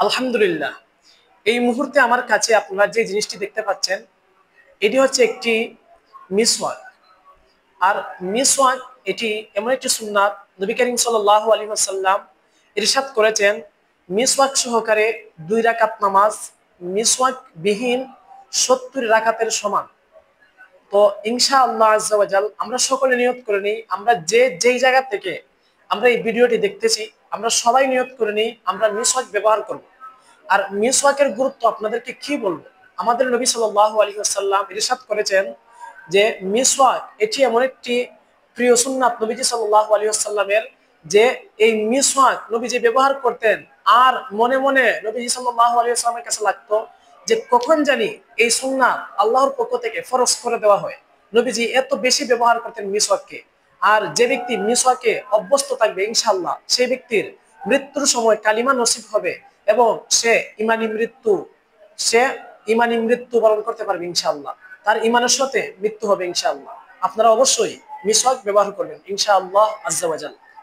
আলহামদুলিল্লাহ, এই মুহূর্তে আমার কাছে আপনারা যে জিনিসটি দেখতে পাচ্ছেন এটি হচ্ছে একটি মিসওয়াক। আর মিসওয়াক এটি এমন একটি সুন্নাত, নবী করিম সাল্লাল্লাহু আলাইহি ওয়াসাল্লাম ইরশাদ করেছেন, মিসওয়াক সহকারে 2 রাকাত নামাজ মিসওয়াক বিহীন 70 রাকাতের সমান। তো ইনশাআল্লাহ আজ্জা ওয়া জাল আমরা সকলে নিয়ত করে নিই, আমরা যেই জায়গা থেকে আমরা এই ভিডিওটি দেখতেছি আমরা সবাই নিয়ত করে নিই আমরা মিসওয়াক ব্যবহার করব। আর মিসওয়াকের গুরুত্ব আপনাদেরকে কি বলবো, আমাদের নবী সাল্লাল্লাহু আলাইহি ওয়াসাল্লাম ইরশাদ করেছেন যে মিসওয়াক এটি এমন একটি প্রিয় সুন্নাত নবীজি সাল্লাল্লাহু আলাইহি ওয়াসাল্লামের, যে এই মিসওয়াক নবীজি ব্যবহার করতেন আর মনে মনে নবীজি সাল্লাল্লাহু আলাইহি ওয়াসাল্লামের কাছে লাগতো যে কখন জানি এই সুন্নাত আল্লাহর পক্ষ থেকে ফরজ করে দেওয়া হয়। নবীজি এত বেশি ব্যবহার করতেন মিসওয়াককে। আর যে ব্যক্তি মিসওয়াকে অভ্যস্ত থাকবে ইনশাআল্লাহ সেই ব্যক্তির মৃত্যুর সময় কালিমা নসিব হবে এবং সে ইমানি মৃত্যু বরণ করতে পারবে ইনশাআল্লাহ। তার ইমানের সাথে মৃত্যু হবে ইনশাআল্লাহ। আপনারা অবশ্যই মিসওয়াক ব্যবহার করবেন ইনশাআল্লাহ আজ্জা ওয়া জাল।